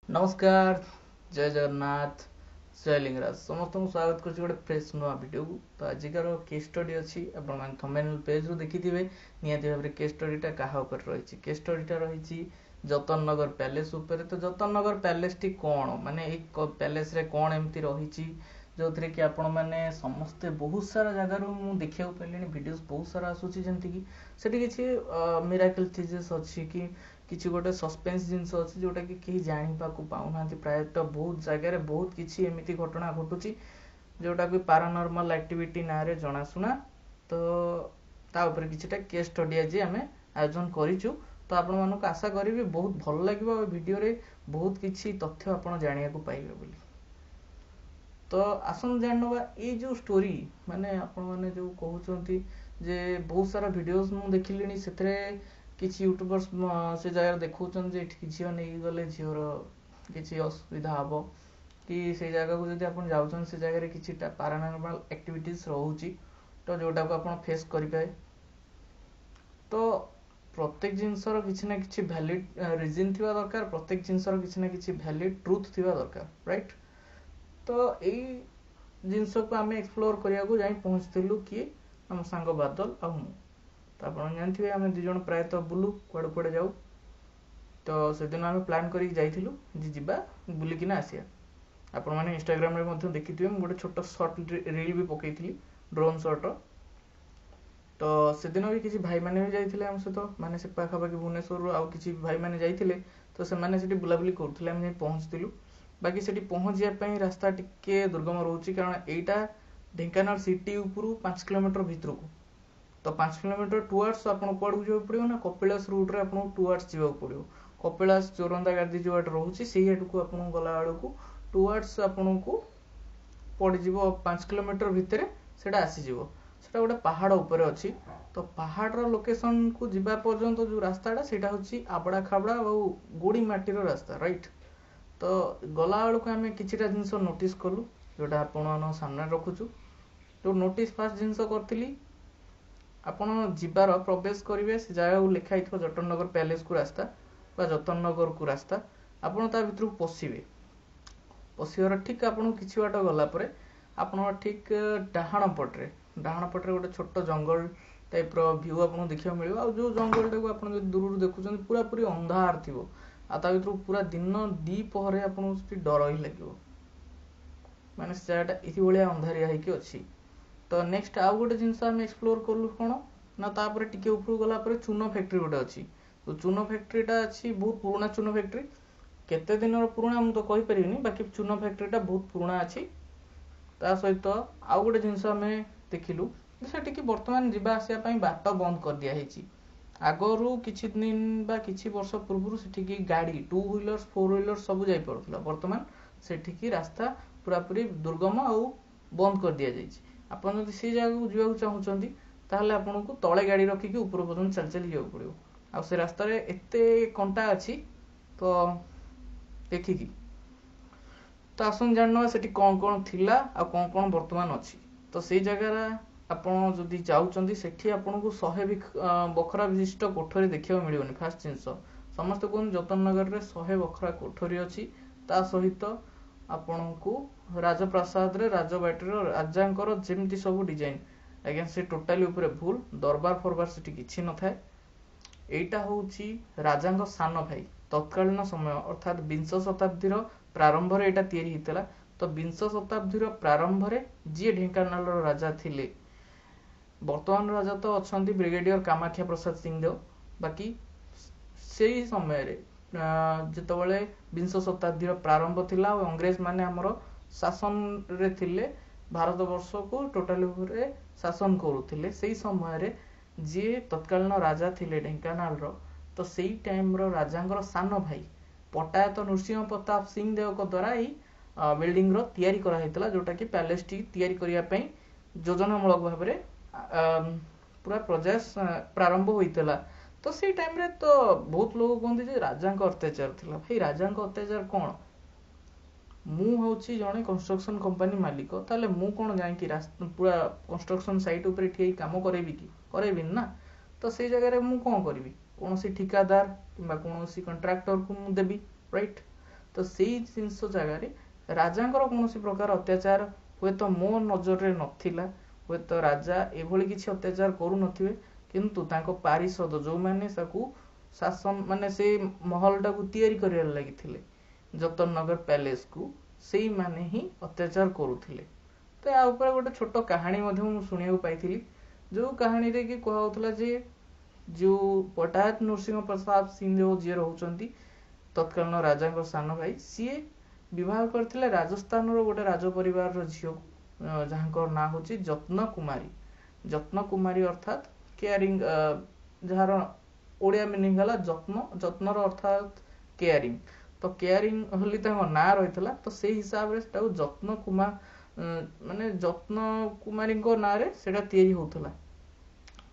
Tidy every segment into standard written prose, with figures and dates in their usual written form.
नमस्कार जय जगन्नाथ जय लिंगराज समस्त स्वागत कर गोटे फ्रेश नुआ वीडियो को। तो आजिकार केस स्टडी अच्छी थंबनेल पेज रू देखि निहाती भाव केस स्टडीटा क्या रही केस स्टडीटा रही जतन नगर पैलेस उपर। तो जतन नगर पैलेस टी कौन माने पैलेस रे कौन एमती रही जो थे कि आपण मैंने समस्ते बहुत सारा जगार देखा पारे वीडियोस बहुत सारा आसूसी जमती कि सेठी किसी मिराकल चीजेस अच्छी कि किसी गोटे सस्पेन्स जिनस अच्छी जोटा कि कहीं जापाक पाऊना प्रायतः बहुत जगार बहुत किसी एमती घटना घटुची जोटा कि पारानॉर्मल एक्टिविटी ना रे जनाशुना। तो तापर किछिटा केस स्टडी आज आम आयोजन करिचु। तो आपण मानक आशा करी बहुत भल लगे वीडियो रे बहुत किसी तथ्य आपण जानिया को पाइबे बोली। तो आसन जानवा ये जो स्टोरी माने आपण माने जो कहउचंती जे बहुत सारा वीडियोस मु देखिलिनी सेथरे किसी यूट्यूबर्स से जगह देखौचन जे झील नहीं गले झीर किसी असुविधा हम कि से जगह को जब आप जाऊँ से जगह किसी पारानॉर्मल एक्टिविटीज रोची तो जोटा को आप फेस करें। तो प्रत्येक जिनसर किसी ना कि वैलिड रिजन थी दरकार प्रत्येक जिनसर किसी ना कि वैलिड ट्रुथ थी दरकार राइट। तो यही जिनस को आम एक्सप्लोर करने जाई पहुँचलु किए आम सांग बादल आ मु। तो आप जानते आम दिज प्रायतः बुलू कुआड़े कुआड़े जाऊ। तो से दिन आम प्लान कर जावा बुलिकिना आसिया। आपण मैंने इंस्टाग्राम रे देखिए गोटे छोट सर्ट रील भी पकई ड्रोन सर्ट। तो से दिन भी किसी भाई मैंने भी जाते आम सहित मैंने से पाखापाखि भुवनेश्वर आउ किसी भाई मैंने जाते तो से बुलाबुली करूँ आम पहुँचलु। बाकी से पहुँच जावाई रास्ता टिके दुर्गम रोचे कारण यहाँ ढेंकानाल सिटी उपरू 5 किलोमीटर भितर को। तो 5 किलोमीटर टुवर्ड्स आपको कुआड़ को पड़ो ना कपिलास रूट रे आपको टुवर्ड्स जावाक पड़ो। कपिलास चोरंदा गादी जो आट रोचे से आट को आपको गला बेलू टुवर्ड्स आपको पड़ जाव 5 किलोमीटर भितर से आसीज से गोटे पहाड़ उपर अच्छी। तो पहाड़ लोकेशन को जीवा पर्यंत जो रास्ताटा से आबड़ा खाबड़ा और गोड़ी माटीर रास्ता राइट। तो गला बेलू आम कि जिनस नोटिस कलु जोटा आपण सामने रखुचु। तो नोटिस फास्ट जिनस करी आपण जीवार प्रवेश करेंगे से जगह को लिखाई जतन नगर पैलेस को रास्ता बा जतन नगर को रास्ता आपण ता भीतर पशिबे। पशिबार ठीक आपन किछि बाट गला परे आपण ठीक डाहाण पटरे गोटे छोट जंगल टाइप रो व्यू आपन देखियो मिलियो। आ जो जंगल टाको आपन दूर देखुछन पूरा पूरी अंधार थिबो आ ता भीतर पूरा दिन दी पहरे आपन डर ही लागिवो माने से जगहटा इति भलिया अंधारिया हेकी अछि। तो नेक्स्ट आउ गोटे जिनस आम एक्सप्लोर कलु कौन ना तापर टिके ऊपर गला पर चून फैक्ट्री गोटे अच्छी। तो चून फैक्ट्रीटा अच्छी बहुत पुराना चून फैक्ट्री केते दिन पुराना मुझे कहि परिनी बाकी चून फैक्ट्रीटा बहुत पुराना अच्छी। ता सहित आउ गोटे जिनस आम देखिलु से बर्तमान जीवा आसिया पई बाट बंद कर दिया हेची। आगरू किछि दिन बा किछि वर्ष पूर्व से गाड़ी 2 व्हीलर्स 4 व्हीलर्स सब जाई पड़थला बर्तमान से रास्ता पूरा पूरी दुर्गम आ बंद कर दिया जाइछि। आपन जदि से जगह को जीवा चाहूचंती ताहले आपन को तळे गाड़ी रखिकी ऊपर पर्यंत चल चल जाऊ पड़ियो। आ से रास्ता रे एते कंटा अछि तो देखिकी तो आसन जानवा सेठी कोन कोन थिला आ कोन कोन वर्तमान अछि। तो से जगह आपन जदि जाउचंती सेठी आपन को 100 बखरा विशिष्ट कोठरी देखियो मिलियोनी। फास्ट जिंस समस्त कोन जतन नगर रे 100 बखरा कोठरी अछि। ता सहित आपन को राजप्रासाद रे राजबाटी राजांकर जेमती सब डिजाइन आज्ञा से टोटाली ऊपर भूल दरबार फरबार से किछि न थाए। एटा होउची राजांग सान भाई तत्कालीन समय अर्थात 20 शताब्दी प्रारंभ रे एटा तयारी हितला। तो 20 शताब्दी प्रारंभ रे जे ढेंकानाल राजा थिले वर्तमान राजा तो अछंती ब्रिगेडियर कामाख्या प्रसाद सिंहदेव। बाकी सेही समय रे जेतबेले 20 शताब्दी प्रारंभ थिला और अंग्रेज माने हमर शासन रे थिले भारत वर्ष को टोटाली ऊपर शासन करुथिले सेही समय रे जे तत्कालीन राजा थिले ढेंकानाल रो। तो सेही टाइम रो राजांगर सान भाई पटायत नृसिंह प्रताप सिंह देव को द्वारा ही बिल्डिंग रो तयारी करा हितला जोटा कि पैलेस टी तयारी करिया पई योजनामूलक भाव रे पूरा प्रयास प्रारंभ होइतला। तो सेही टाइम रे तो बहुत लोग कहते जे राजांक अत्याचार थिला। भाई राजांक अत्याचार कोन मु होची जने कंस्ट्रक्शन कंपनी मालिक ताले मु कोन जाय कि पूरा कंस्ट्रक्शन साइट ऊपर ठियै काम करेबी कि करेबी ना। तो से जगह रे मु कोन करबी कौन सी ठिकादार किंबा कौन सी कंट्राक्टर को मु देबी राइट। तो सेई जिंस जगार राजांकर कौन प्रकार अत्याचार हुए तो मो नजर नथिला हुए तो राजा एभली किसी अत्याचार करू नथिबे किंतु तांको पारिषद जो माने साकू शासन माने से महल टाकू तैयारी करियार लागिथिले जतन नगर पैलेस को सेई माने ही अत्याचार करूथिले। तो या ऊपर गोटे छोट कहानी शुणा पाई जो कहानी रे कि कहउथला जे जो पटायत नरसिंह प्रसाद सिंह जो जी रोचंती तत्कालीन राजा सान भाई सी विवाह करथिले राजस्थान रो गोटे राज परिवार रो झियो जहां ना होची जत्न कुमारी अर्थात केयरिंग जार ओडिया मीनिंग हला जत्नर अर्थात केयरिंग तो केयरिंग होली ना रही तो से हिसाब से जत्न कुमार माने जत्न कुमारी ना रे सेटा तैयारी होतला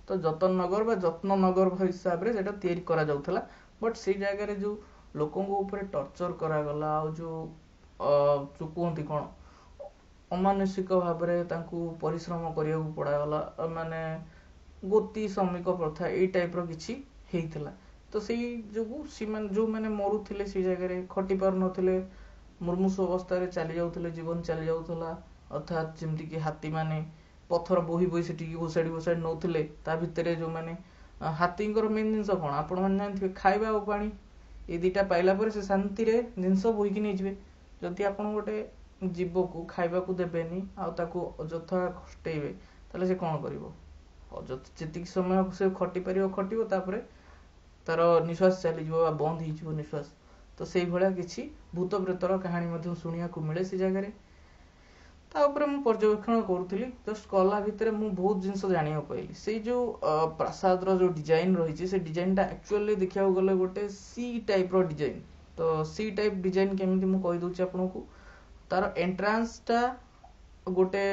तो जतन नगर बा जत्न नगर हिसाब से तैयारी करा जाउथला बट से जगह रे जो लोकों को ऊपर टॉर्चर करा गला जो कहती कौन अमानुषिक भाव में परिश्रम करिया पड़ागला माने गोती श्रमिक प्रथा यही टाइप किसी हेइथिला तो से जो मैंने मरुले से जगह खटी पार नथिले मुर्मुष अवस्था चली जाउथिले जीवन चली जाउथला अर्थात जमती कि हाथी माने पत्थर बोही बोही से घोषाड़ी नौथिले ता भितरे जो माने हाथींकर मेन जिनस कौन आपण माने जानथिबे खाइबा और पानी ये दुटा पाइला पर से शांति रे जिनस बोहिकी नहीं जिवे जदि आपण गोटे जीव को खाइबा को देबेनी आ ताको अଯଥା खटेइबे ताले से कोन करिवो जेतिक समय से खटी पारियो खटिवो तापरे तार निश्वास चली जीवो बंद ही जीवो निश्वास तो सेई भलिया किछि भूत प्रेतर कहानी मध्ये सुनिया को मिले से जगह रे ता ऊपर मु पर्यवेक्षण करूथली जस्ट कला भितरे मु बहुत जिंस जानिया पाइली से जो प्रासाद रो जो डिजाइन रही से डिजाइन टा एक्चुअली देखिया गले गोटे सी टाइप रो डिजाइन तो सी टाइप डिजाइन केमिति मु कहि दोछि आपनको तार एंट्रांस टा गोटे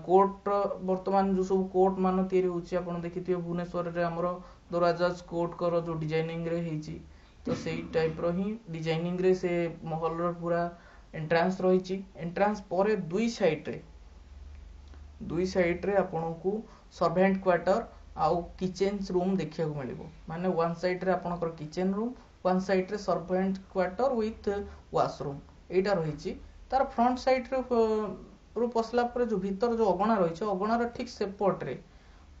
कोर्ट वर्तमान जो सब कोर्ट मान तैयारी होछि आपण देखिथिबे भुवनेश्वर रे हमरो दोराजाज कोर्ट कर जो डिजाइनिंग रे हेछि तो सेई टाइप रो ही डिजाइनिंग रे से महल रो पूरा एंट्रांस रही एंट्रांस पर दुई साइड रे आपको सर्वेंट क्वार्टर आउ किचन रूम देखा मिलिबो माने वन साइड रे आपनकर किचन रूम वन साइड रे सर्वेंट क्वार्टर विथ वाशरूम एटा रही तार फ्रंट साइड रे रू पसला पर जो भीतर जो अगणा रही अगणार ठीक सेपट रे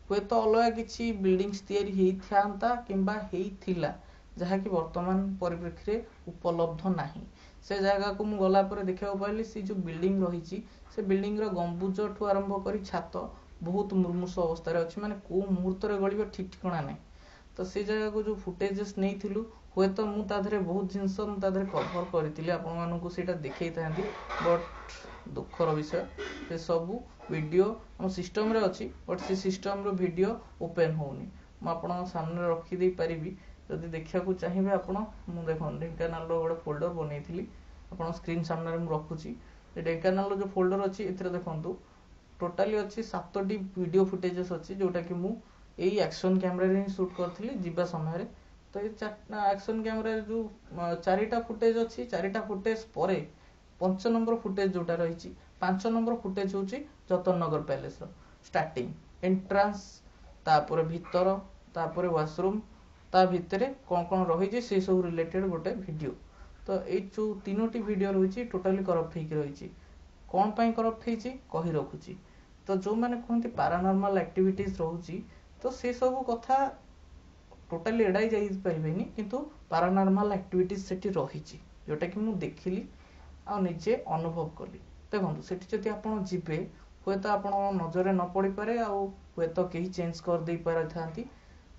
हुए तो अलग किसी बिल्डिंग्स तैयारी हेइथांता किंबा हेइथिला जहा कि वर्तमान परिप्रेक्षी रे उपलब्ध नाही से जगह को मु गला पर देखा पाइली सी जो बिल्डिंग रही से बिल्डिंग रो गंबुज ठू आरंभ करी छात बहुत मुर्मुष अवस्था अच्छी माने को मुहूर्त गलिब ठीक ठिकाना नहीं तो से जगह को जो फुटेजेस नहीं थिलु हुए तो मु ताधरे बहुत जिनस मु ताधरे कवर करथिली आपण मानकु सेटा देखै थांती बट दुखर विषय से सब वीडियो हम सिस्टम रे अछि बट से सिस्टम रो वीडियो ओपन होउनी मु आपण सामने रखि दे परिबी जदि देखिया को चाहिबे आपण मु देखन ढेंकानाल रो गोटे फोल्डर बनैथिली आपण स्क्रीन सामने रे मु रखुची ए ढेंकानाल रो जो फोल्डर अछि एथरे देखंतु टोटली अछि 7टी वीडियो फुटेजेस अछि जोटा कि मु एई एक्शन कैमरा रे शूट करथिली जिबा समय रे तो ए एक्शन कैमरा रे जो 4टा फुटेज अछि 4टा फुटेज परे 5 नंबर फुटेज जोटा रहिछि 5 नंबर फुटेज होछि जतन नगर पैलेस रो स्टार्टिंग एंट्रांस तापर भीतर तापर वाशरूम ता भितरे कौन कौन रही से सब रिलेटेड गोटे वीडियो तो ये जो 3टी वीडियो रही टोटाली करप्ट होकर रही कौन पाई करप्ट होती कही रखुची तो जो मैंने कहते पारानॉर्मल एक्टिविटीज रोची तो से सब कथा टोटाली एड़ाई जाई परिबेनी किंतु पारानॉर्मल एक्टिविटीज सेठी रही जोटा कि मु देखिली आ निजे अनुभव कली देखो सेठी जदि आपण जिबे हुए तो आपण नजर न पड़ी पारे आ हुए तो कहीं चेंज कर दे पारे थांती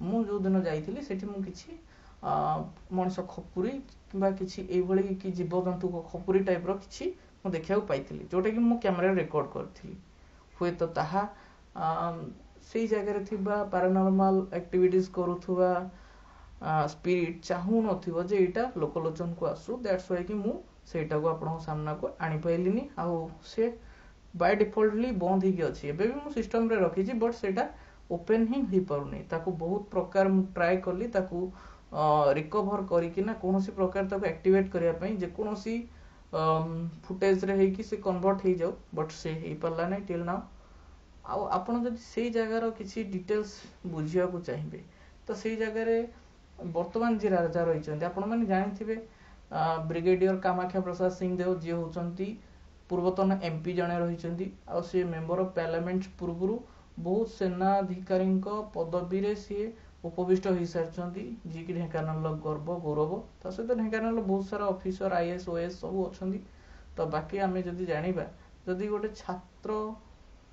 मु जो दिन जाइथिली सेठी मु किछि मनुष्य खपुरी किंबा किछि एभली कि जीवजंतु को खपुरी टाइप रो किछि मु देखिया पाइथिली जोटा कि मु कैमरा रिकॉर्ड करथिली हुए तो ताहा सेई जगह रे थिबा पैरानॉर्मल एक्टिविटीज करूथुवा स्पिरिट चाहू नथिबो जे एटा लोकलोचन को आसु दैट्स व्हाई कि मु सेटा को आपन सामना को आनी पाइलिनी आ से बाय डिफॉल्टली बंद ही अछि एबे भी मु सिस्टम रे रखी छी बट सेटा ओपन ही हो पारुनी ताकू बहुत प्रकार मु ट्राई करली ताकू रिकवर करिकिना कोनोसी प्रकार ताकू एक्टिवेट करिया पई जे कोनोसी फुटेज रे हेकी से कन्वर्ट हे जाउ बट से हे पल्ला नै टिल नाउ आ आपण जदि सेई जगह रो किछि डिटेल्स बुझिया को चाहिबे तो सेई जगह रे वर्तमान जे राजा रहिचंती आपण माने जानिथिबे ब्रिगेडियर कामाख्या प्रसाद सिंहदेव जी होचंती पूर्वतन एमपी जने रही आ सी मेंबर ऑफ पार्लियामेंट पूर्व बहुत सेनाधिकारी पदवी रे सी उपविष्ट हो सारी जी कि ढेंकानाल गर्व गौरव ता सहित ढेंकानाल बहुत सारा ऑफिसर आईएएस ओएएस सब अच्छा। तो बाकी आम जदि जाना जदि गोटे छात्र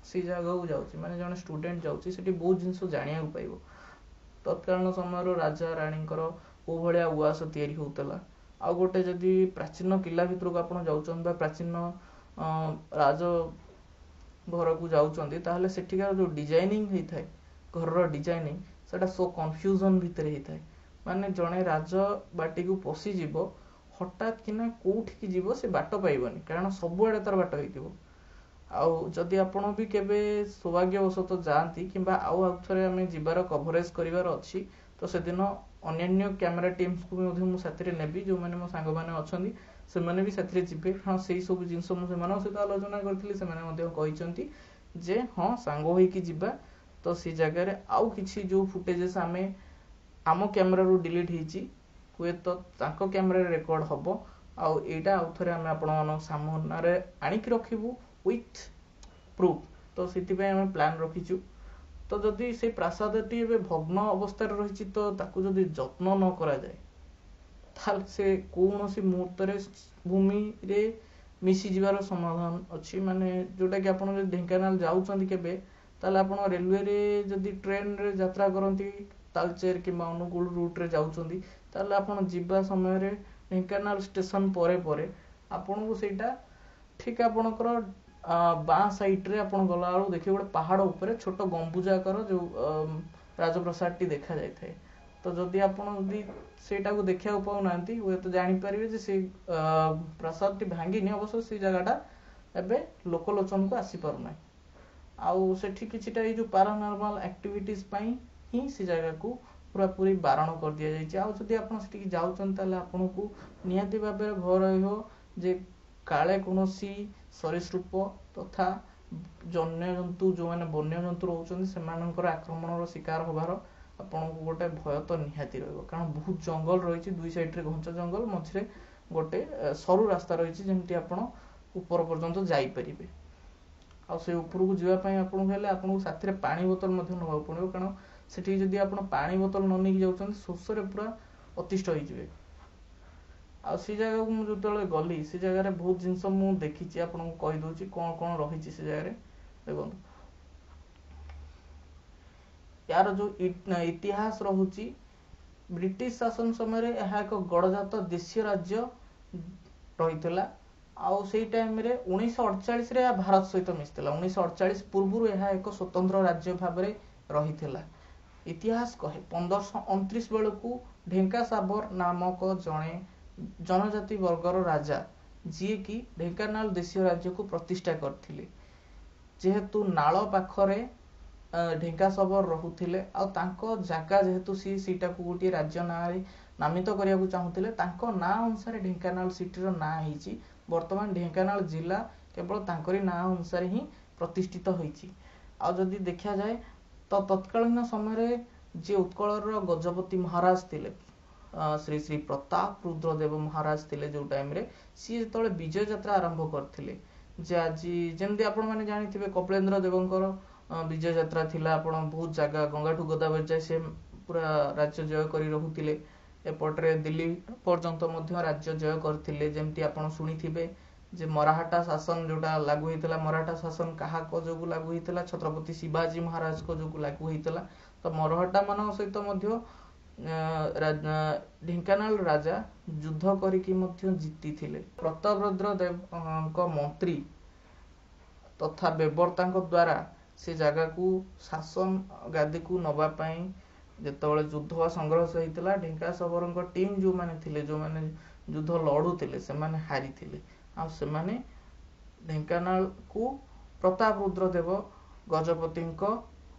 सी जगह को जाऊँ माने जने स्टूडेंट जाऊँगी सेठी बहुत जिनस जानिया पाइबो तत्कालीन समय राजा रानी को भाया उआस तैयारी होता आ गोटे जदि प्राचीन किला भितर को आप जाऊँ प्राचीन राज घर को जाऊँच ताहले सेठिकार जो डिजाइनिंग होता है घर डिजाइनिंग सेटा सो कन्फ्यूजन भितर होता है माने जड़े राज बाटी को पशिज हठात किना कोठी की जीव से बाट पाइबनी कारण सबुआड़े तार बाट हो आदि आपण भी केबे सौभाग्यवशत जाती कि आउ थे आम जीवार कभरेज करार अच्छी तो से दिन अन्य कैमेरा टीम्स को भी साथी नेबी जो मैंने मो सांग मैंने अच्छा से मैंने भी साथी जी हाँ से सब जिन सहित आलोचना करी जे हाँ सांग होइकी जिबा तो सी जगह आउ किछि जो फुटेजेस आमे आम कैमेरा रू डिलीट होइछि हुए तो तांको कैमेरा रेकॉर्ड हबो आउ एटा आउ थरे आमे आपण सामने आनिक रखिबू विथ प्रूफ तो सिति पे आमे प्लान रखिछु। तो जदि से प्रासादटी एबे भग्न अवस्था रही तो ताकू जदि जत्न न करा जाए ताल से कौन सी मुहूर्त रे भूमि रे मिसी जीवार समाधान अच्छी माने जोटा कि आपण जदि ढेंकानाल जाउछंती केबे ताले आपण रेलवे रे जदि ट्रेन रे यात्रा करंती तालचेर कि अनुगुल रूट रे जाउछंती ताले आपण जिबा समय रे ढेंकानाल स्टेशन परे परे आपण को सेटा ठीक आपणकर बाँ साइड रे आपण गला बेलू देखिए गोटे पहाड़ ऊपर छोट गंबुजाकर जो राजप्रसाद टी देखा जाए थे तो जदि आपण जदि सेटा को देखा पाऊना हुए तो जानीपारे जे से प्रसाद टी भांगिनी अवश्य से जगहटा एबे लोकलोचन को आसी पारुना आउ सेठी किछिटा जो पैरानॉर्मल एक्टिविटीज पई ही से जगह को पूरा पूरी बारण कर दिया जाइए आउ जदि आपण सेठी जाउछन ताले आपण को निहाती भाबे भय रहियो जे काले कोनोसी सरीसृप तथा जन्य जंतु जो मैंने वन्य जंतु रोचंदी सेमानकर आक्रमण शिकार होबार आपन को गोटे भय तो निहाती रहइबो कारण बहुत जंगल रही दुई साइड रे घंचा जंगल मझे गोटे सरू रास्ता रही जेमती आपन ऊपर पर्यंत जाई परिबे आ से ऊपर को जीवा पई आपन हेले आपन को साथी रे पानी बोतल मध्ये नबा पड़िबो कारण सेठी जदी आपन पानी बोतल न नेकी जाउछन शोष रे पूरा अतिष्ठ होई जिवे आ सी जगह को जो गली से जगह बहुत जिनस मु देखी आपको कहीदे कौन कौन रही से जगह देखो यार जो इतिहास रहुची ब्रिटिश शासन समय यह एक गड़जात देशीय राज्य रही आउ से टाइम रे 1948 रे भारत सहित मिशिला 1948 पूर्व यह एक स्वतंत्र राज्य भाव रही इतिहास कहे 1529 बेलू ढेंका साबर नामक जड़े जनजाति वर्गर राजा जी की ढेंकानाल देशीय राज्य को प्रतिष्ठा करथिले जेहेतु नाल पाखरे ढेंका सबर रहुथिले आ तांको जागा जेहेतु सीटा को गोटे राज्य ना नामित करिया को चाहुथिले तांको ना अनुसार ढेंकानाल सिटी रो ना हिची वर्तमान ढेंकानाल जिला केवल तांकरी ना अनुसार ही प्रतिष्ठित होईची आ जदी देखा जाए तो तत्कालीन समय रे जे उत्कलर गजपति महाराज थिले श्री श्री प्रताप रुद्रदेव महाराज थिले जो टाइम रे सी जतले विजय यात्रा आरंभ करथिले जे आज जेमती आपण माने जानिथिबे कपिलेंद्र देवंकर विजय यात्रा थिला आपण बहुत जगह गंगाठू गोदावरी जाय से पूरा राज्य जय करी रहुथिले एपटरे दिल्ली पर्यंत मध्य राज्य जय करथिले जेमती आपण सुनिथिबे जे मराठा शासन जोटा लागू होइतला मराठा शासन कहा को जोगु लागू होइतला छत्रपति शिवाजी महाराज को जोगु लागू होइतला तो मराठा मान सहित मध्य ढेंकानाल राजा युद्ध करिकी मध्य जीति थिले प्रतापरुद्र देव को मंत्री तथा बेबरता द्वारा से जगह को शासन गादी को नबा पई जेतबेले युद्ध संघर्ष होइतला ढेंका सबरंग टीम जो माने थिले जो माने युद्ध लड़ुथिले से माने हारी थिले आ से माने ढेंकानाल को प्रतापरुद्र देव गजपति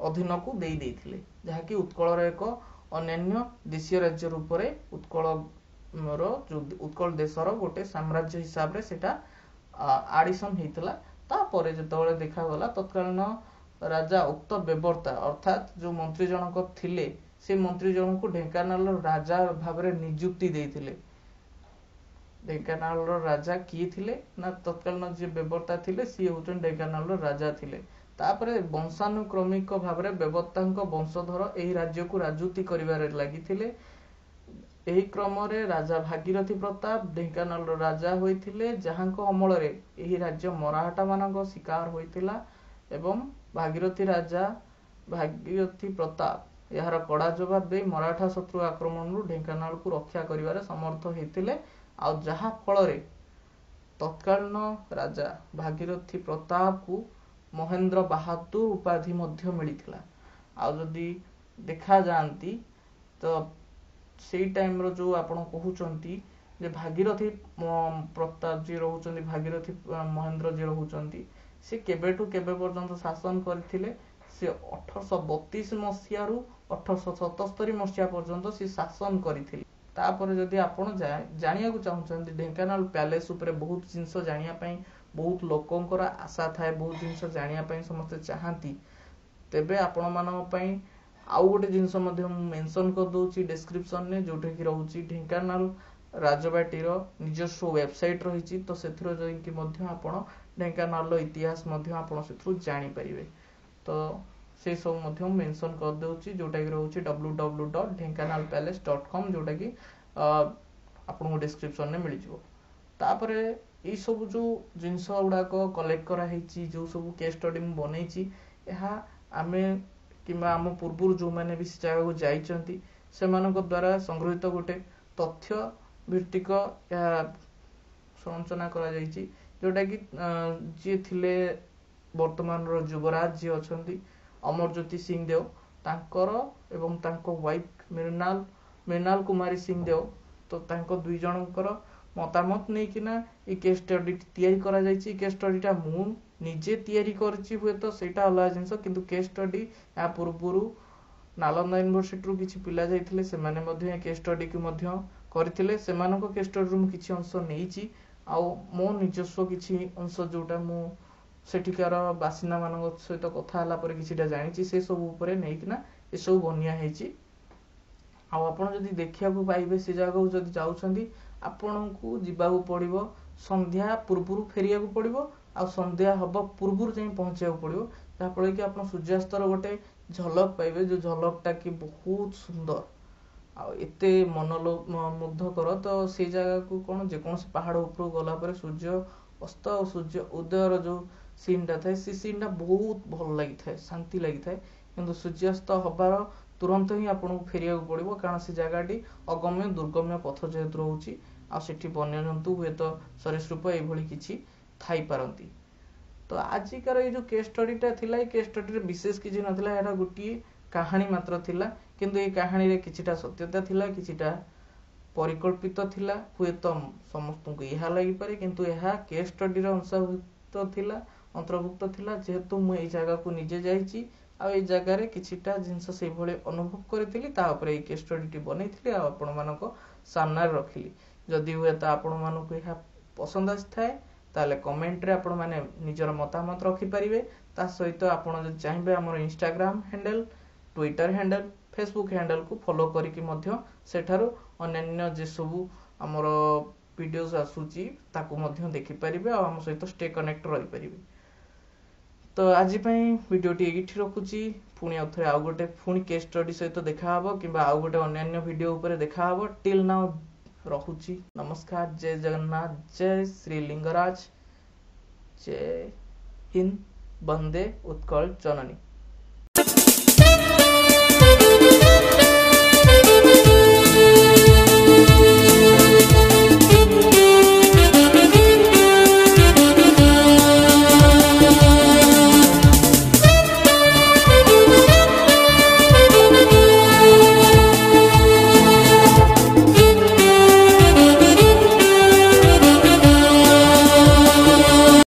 अधीन को देई देथिले जहाँकि उत्कल एक अन्य देशीय राज्य रूप से उत्कल देशर गोटे साम्राज्य हिसाब से आडिशन होता तापर जो देखा तत्कालीन राजा उक्त बेबरता अर्थात जो मंत्री जनक थिले से मंत्री जनक ढेंकानाल राजा भाव नियुक्ति देथिले ढेंकानाल राजा किए थिले ना तत्कालीन जे बेबर्ता थिले सी होचन ढेंकानाल राजा थिले। तापरे वंशानुक्रमिक भाव बेबर्ता वंशधर एही राज्य को राजूति करिवारे लागिथिले। एही क्रम रे राजा भागीरथी प्रताप ढेंकानाल राजा होइथिले, जहांको अमल रे एही राज्य मराठा मानक शिकार होइथिला एवं भागीरथी प्रताप यार कड़ा जवाब दे मराठा शत्रु आक्रमण ढेंकानाल को रक्षा करिवारे समर्थ होइथिले। आ जहा फल रे तत्कालीन राजा भागीरथी प्रताप को महेंद्र बहादुर उपाधि मध्य मिलिथिला। आ जदी देखा जानती तो सेई टाइम रो जो आपण कहउचंती जे भागीरथी प्रताप जी रहउचंती, भागीरथी महेंद्र जी रहउचंती, से केबेटू केबे पर्यंत शासन करथिले। से 1832 मसिया रु 1877 मसिया पर्यंत से शासन करथिले। तापर जदि आपण जानिया को चाहुचंती ढेंकानाल पैलेस ऊपर बहुत जिंस जानिया पई, बहुत लोकंकर आशा थाए, बहुत जिंस जानिया पई समस्त चाहती, तेबे आपण मानक पई आउ गोटे जिनस मेंशन कर दूची डिस्क्रिप्शन ने, जोटा कि रहउची ढेंकानाल राजबाटीर निजस्व वेबसाइट रही। तो सेथरो जइकी मध्य आपण ढेंकानाल इतिहास मध्य आपण सेथरो जानि परिबे। तो से सब मध्य मेंशन कर दूची, जोटा कि रहउची www.dhenkanalpalace.com, जोटा कि आपण डिस्क्रिप्शन ने मिल जिवो। तापरे ई सब जो जिनस गुडाक कलेक्ट करा हेची, जो सब केस स्टडी मु बनेची, एहा आमे किंबा आम पूर्व जो मैंने भी जगह को जाइचंती सेमानक द्वारा संग्रहित गोटे तथ्य भित्तिक संरचना करा जाइची, जोटा कि जी थिले वर्तमान रो युवराज जी अछंती अमरज्योति सिंहदेव, तांकर एवं तांको वाइफ मृणाल कुमारी सिंहदेव, तो तांको दुई जनकर मतामत नहीं किना ई केस स्टडी तैयारी करा जाइची। केस स्टडीटा मु निजे तैयारी करची, हुए तो सेटा अलग जिनस, किंतु केस स्टडी या पूर्व नालंदा यूनिवर्सिटी रु किछि पिला जाइथिले, से माने मध्य केस स्टडी को मध्य करथिले। सेमानको केस स्टडी रु किछि अंश नेइची, आ मो निजस्व किछि अंश जोटा मु सेठिकार बासिंदा मानक सहित कथा हला पर किछिटा जानिची, से सब ऊपर नै किना ए सब बनिया हेची। आ आपण जदि देखिया को पाइबे से जगह को जदि जाउछंती आपण को जिबाको पड़िबो, संध्या पूर्व फेरिया को पड़िबो, आ संध्या हब पूर्व जाई पहुंचिया को पड़िबो, जहा फल कि आपण सूर्यास्तर गोटे झलक पाइबे, जो झलकटा कि बहुत सुंदर आ एते मुग्धकर। तो से जगह को कौन जेकोसी पहाड़ ऊपर गला पर सूर्य अस्त और सूर्य उदयर जो सीनटा थाए, से सीनटा बहुत भल लगी थाए, शांति लगी थाए। किंतु सूर्यास्त हबार तुरंत ही आपको फेरिया को पड़िबो, कारण से जगहटी अगम्य दुर्गम्य पथ जेहेतु रहउची, आ सेठी वन्यजंतु हुए तो सरीसृप एभली किछि थाई पारंती। तो आजिकार ये जो केस स्टडीटा थिला, ये केस स्टडी रे विशेष किछि नथिला, एटा गोटी कहानी मात्र थिला। किंतु ये कहानी रे किछिटा सत्यता थिला, किछिटा परिकल्पित थिला, हुए तो समस्त को यह लगी पारे, किंतु यह केस स्टडी रे अंशभुक्त थिला, अंतर्भुक्त थिला। जेहेतु मु ए जगह को निजे जाइची, आ ए जगह रे किछिटा जिंस से भले अनुभव करथिली, ता ऊपर ए केस स्टडीटी बनैथिली, आ आपण मानको सामना रखिली। जदि हुए तो आपण मानको यह पसंद आस्थाए ताले कमेंट रे आपण माने निजर मतामत रखि परिबे। ता सहित आपण जदि चाहिबे हमर Instagram handle, Twitter handle, Facebook handle को फॉलो करिकि मध्य सेठारो अन्य जे सब हमर वीडियोस आसुची ताकू मध्य देखि परिबे, आ हम सहित स्टे कनेक्ट रहि परिबे। तो आज पई वीडियोटी एठी रखुची, पुणी अथरे आ गोटे पुणी केस स्टडी सहित देखा हबो, किबा आ गोटे अन्य वीडियो ऊपर देखा हबो। टिल नाउ रखुची, नमस्कार, जय जगन्नाथ, जय श्री लिंगराज, जय हिंद, वंदे उत्कल जननी।